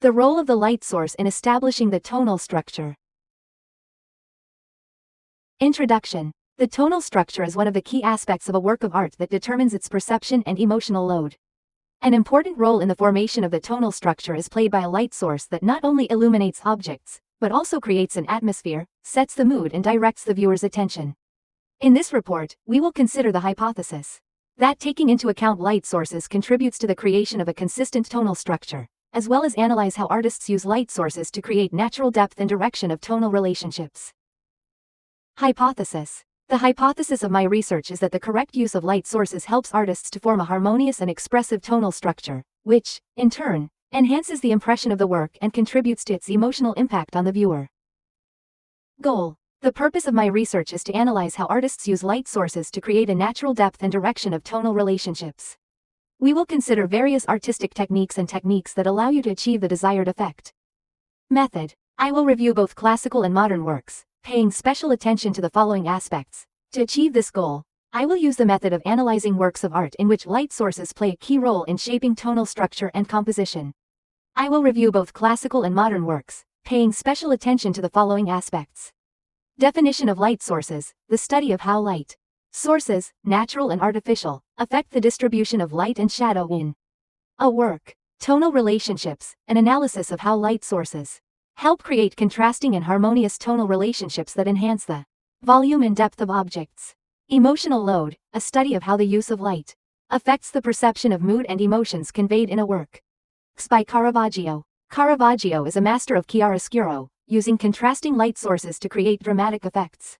The role of the light source in establishing the tonal structure. Introduction. The tonal structure is one of the key aspects of a work of art that determines its perception and emotional load. An important role in the formation of the tonal structure is played by a light source that not only illuminates objects, but also creates an atmosphere, sets the mood and directs the viewer's attention. In this report, we will consider the hypothesis that taking into account light sources contributes to the creation of a consistent tonal structure, as well as analyze how artists use light sources to create natural depth and direction of tonal relationships. Hypothesis. The hypothesis of my research is that the correct use of light sources helps artists to form a harmonious and expressive tonal structure, which, in turn, enhances the impression of the work and contributes to its emotional impact on the viewer. Goal. The purpose of my research is to analyze how artists use light sources to create a natural depth and direction of tonal relationships. We will consider various artistic techniques and techniques that allow you to achieve the desired effect. Method. I will review both classical and modern works, paying special attention to the following aspects. To achieve this goal, I will use the method of analyzing works of art in which light sources play a key role in shaping tonal structure and composition. I will review both classical and modern works, paying special attention to the following aspects. Definition of light sources, the study of how light sources, natural and artificial, affect the distribution of light and shadow in a work. Tonal relationships, an analysis of how light sources help create contrasting and harmonious tonal relationships that enhance the volume and depth of objects. Emotional load, a study of how the use of light affects the perception of mood and emotions conveyed in a work. By Caravaggio. Caravaggio is a master of chiaroscuro, using contrasting light sources to create dramatic effects.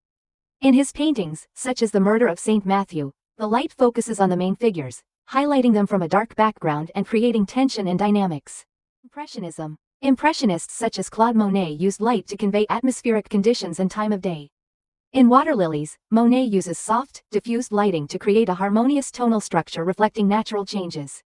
In his paintings, such as The Murder of St. Matthew, the light focuses on the main figures, highlighting them from a dark background and creating tension and dynamics. Impressionism. Impressionists such as Claude Monet used light to convey atmospheric conditions and time of day. In Water Lilies, Monet uses soft, diffused lighting to create a harmonious tonal structure reflecting natural changes.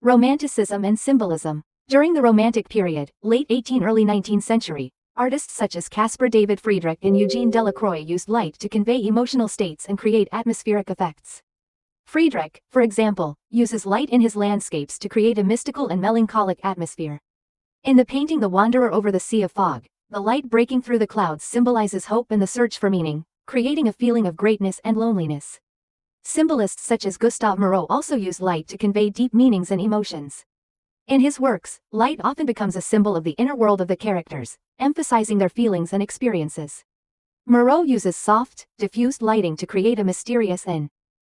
Romanticism and symbolism. During the Romantic period, late 18th early 19th century, artists such as Caspar David Friedrich and Eugene Delacroix used light to convey emotional states and create atmospheric effects. Friedrich, for example, uses light in his landscapes to create a mystical and melancholic atmosphere. In the painting The Wanderer over the Sea of Fog, the light breaking through the clouds symbolizes hope and the search for meaning, creating a feeling of greatness and loneliness. Symbolists such as Gustave Moreau also use light to convey deep meanings and emotions. In his works, light often becomes a symbol of the inner world of the characters, emphasizing their feelings and experiences. Moreau uses soft, diffused lighting to create a mysterious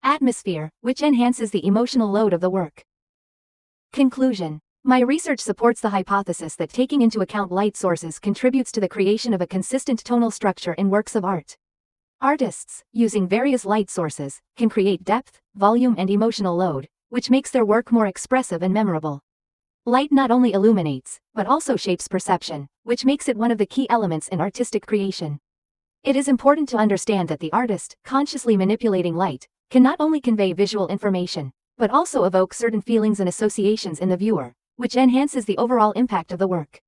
atmosphere, which enhances the emotional load of the work. Conclusion. My research supports the hypothesis that taking into account light sources contributes to the creation of a consistent tonal structure in works of art. Artists, using various light sources, can create depth, volume and emotional load, which makes their work more expressive and memorable. Light not only illuminates, but also shapes perception, which makes it one of the key elements in artistic creation. It is important to understand that the artist, consciously manipulating light, can not only convey visual information, but also evoke certain feelings and associations in the viewer, which enhances the overall impact of the work.